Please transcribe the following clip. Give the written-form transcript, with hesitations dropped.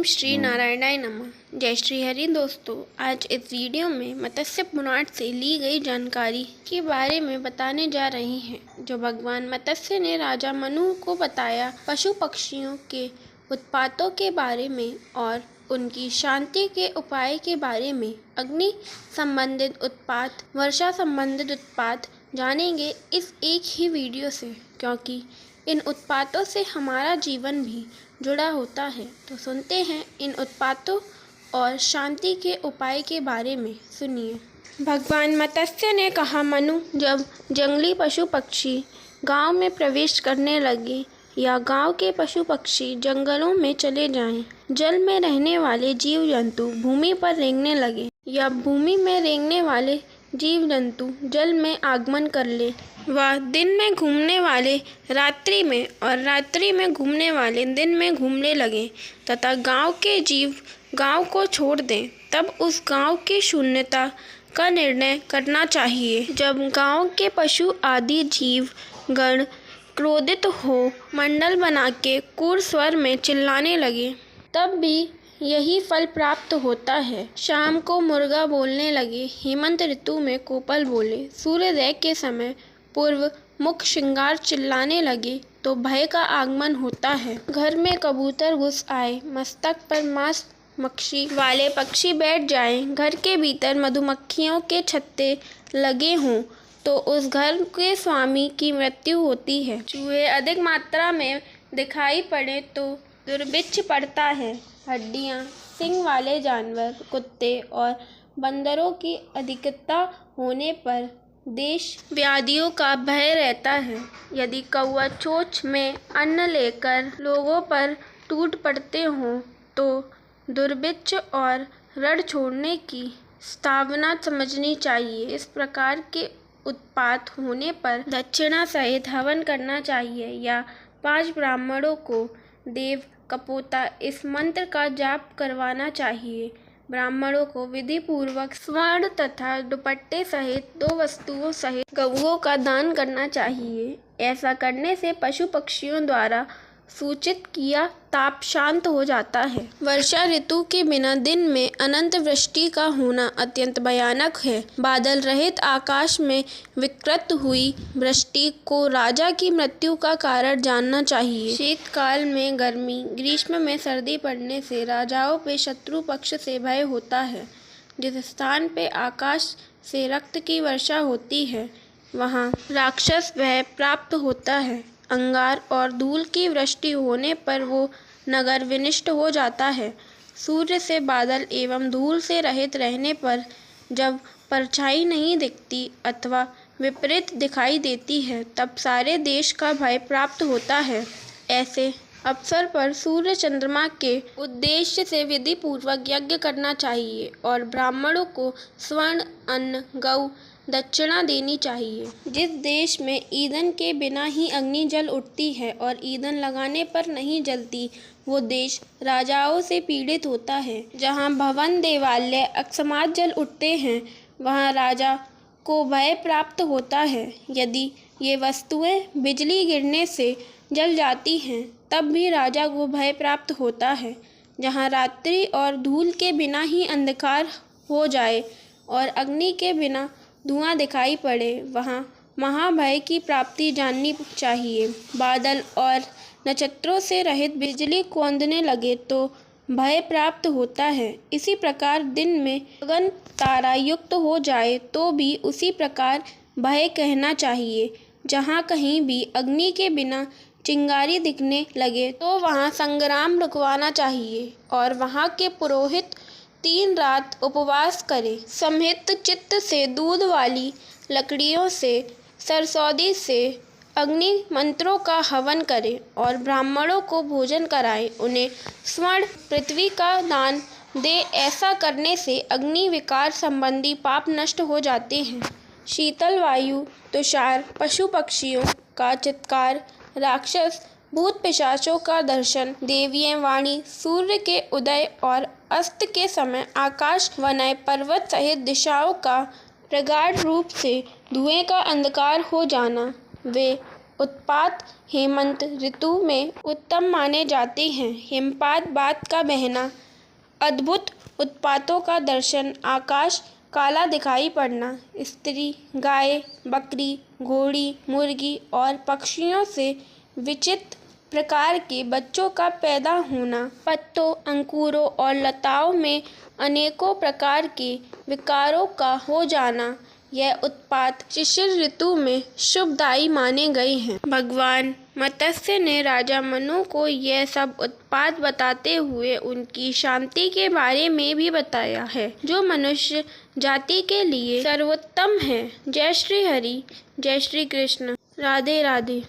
श्री नारायणाय नमः। जय श्री हरि। दोस्तों, आज इस वीडियो में मत्स्य पुराण से ली गई जानकारी के बारे में बताने जा रहे हैं, जो भगवान मत्स्य ने राजा मनु को बताया। पशु पक्षियों के उत्पातों के बारे में और उनकी शांति के उपाय के बारे में, अग्नि संबंधित उत्पात, वर्षा संबंधित उत्पात जानेंगे इस एक ही वीडियो से, क्योंकि इन उत्पातों से हमारा जीवन भी जुड़ा होता है। तो सुनते हैं इन उत्पातों और शांति के उपाय के बारे में। सुनिए। भगवान मत्स्य ने कहा, मनु, जब जंगली पशु पक्षी गांव में प्रवेश करने लगे या गांव के पशु पक्षी जंगलों में चले जाएं, जल में रहने वाले जीव जंतु भूमि पर रेंगने लगे या भूमि में रेंगने वाले जीव जंतु जल में आगमन कर ले, वह दिन में घूमने वाले रात्रि में और रात्रि में घूमने वाले दिन में घूमने लगे तथा गांव के जीव गांव को छोड़ दें, तब उस गांव की शून्यता का निर्णय करना चाहिए। जब गांव के पशु आदि जीव गण क्रोधित हो मंडल बना के क्रूर स्वर में चिल्लाने लगे, तब भी यही फल प्राप्त होता है। शाम को मुर्गा बोलने लगे, हेमंत ऋतु में कोपल बोले, सूर्योदय के समय पूर्व मुख श्रृंगार चिल्लाने लगे तो भय का आगमन होता है। घर में कबूतर घुस आए, मस्तक पर मांस मक्खी वाले पक्षी बैठ जाएं, घर के भीतर मधुमक्खियों के छत्ते लगे हों तो उस घर के स्वामी की मृत्यु होती है। चूहे अधिक मात्रा में दिखाई पड़े तो दुर्भिक्ष पड़ता है। हड्डियां, सिंग वाले जानवर, कुत्ते और बंदरों की अधिकता होने पर देश व्याधियों का भय रहता है। यदि कौवा चोंच में अन्न लेकर लोगों पर टूट पड़ते हों तो दुर्भिक्ष और रण छोड़ने की संभावना समझनी चाहिए। इस प्रकार के उत्पात होने पर दक्षिणा सहित हवन करना चाहिए या 5 ब्राह्मणों को देव कपोता इस मंत्र का जाप करवाना चाहिए। ब्राह्मणों को विधि पूर्वक स्वर्ण तथा दुपट्टे सहित 2 वस्तुओं सहित गौओं का दान करना चाहिए। ऐसा करने से पशु पक्षियों द्वारा सूचित किया ताप शांत हो जाता है। वर्षा ऋतु के बिना दिन में अनंत वृष्टि का होना अत्यंत भयानक है। बादल रहित आकाश में विकृत हुई वृष्टि को राजा की मृत्यु का कारण जानना चाहिए। शीतकाल में गर्मी, ग्रीष्म में सर्दी पड़ने से राजाओं पे शत्रु पक्ष से भय होता है। जिस स्थान पे आकाश से रक्त की वर्षा होती है, वहाँ राक्षस भय प्राप्त होता है। अंगार और धूल की वृष्टि होने पर वो नगर विनष्ट हो जाता है। सूर्य से बादल एवं धूल से रहित रहने पर जब परछाई नहीं दिखती अथवा विपरीत दिखाई देती है, तब सारे देश का भय प्राप्त होता है। ऐसे अवसर पर सूर्य चंद्रमा के उद्देश्य से विधि पूर्वक यज्ञ करना चाहिए और ब्राह्मणों को स्वर्ण, अन्न, गौ दक्षिणा देनी चाहिए। जिस देश में ईंधन के बिना ही अग्नि जल उठती है और ईंधन लगाने पर नहीं जलती, वो देश राजाओं से पीड़ित होता है। जहाँ भवन, देवालय अकस्मात जल उठते हैं, वहाँ राजा को भय प्राप्त होता है। यदि ये वस्तुएं बिजली गिरने से जल जाती हैं, तब भी राजा को भय प्राप्त होता है। जहाँ रात्रि और धूल के बिना ही अंधकार हो जाए और अग्नि के बिना धुआं दिखाई पड़े, वहाँ महाभय की प्राप्ति जाननी चाहिए। बादल और नक्षत्रों से रहित बिजली कौंधने लगे तो भय प्राप्त होता है। इसी प्रकार दिन में गगन तारा युक्त हो जाए तो भी उसी प्रकार भय कहना चाहिए। जहाँ कहीं भी अग्नि के बिना चिंगारी दिखने लगे तो वहाँ संग्राम रुकवाना चाहिए और वहाँ के पुरोहित 3 रात उपवास करे। समहित चित्त से दूध वाली लकड़ियों से, सरसौदी से अग्नि मंत्रों का हवन करे और ब्राह्मणों को भोजन कराए, उन्हें स्वर्ण पृथ्वी का दान दे। ऐसा करने से अग्नि विकार संबंधी पाप नष्ट हो जाते हैं। शीतल वायु, तुषार, पशु पक्षियों का चित्कार, राक्षस भूत पिशाचों का दर्शन, देवीय वाणी, सूर्य के उदय और अस्त के समय आकाश, वनय, पर्वत सहित दिशाओं का प्रगाढ़ रूप से धुएं का अंधकार हो जाना, वे उत्पात हेमंत ऋतु में उत्तम माने जाते हैं। हिमपात, बात का बहना, अद्भुत उत्पातों का दर्शन, आकाश काला दिखाई पड़ना, स्त्री, गाय, बकरी, घोड़ी, मुर्गी और पक्षियों से विचित्र प्रकार के बच्चों का पैदा होना, पत्तों, अंकुरों और लताओं में अनेकों प्रकार के विकारों का हो जाना, यह उत्पात शिशिर ऋतु में शुभदायी माने गए हैं। भगवान मत्स्य ने राजा मनु को यह सब उत्पात बताते हुए उनकी शांति के बारे में भी बताया है, जो मनुष्य जाति के लिए सर्वोत्तम है। जय श्री हरि, जय श्री कृष्ण, राधे राधे।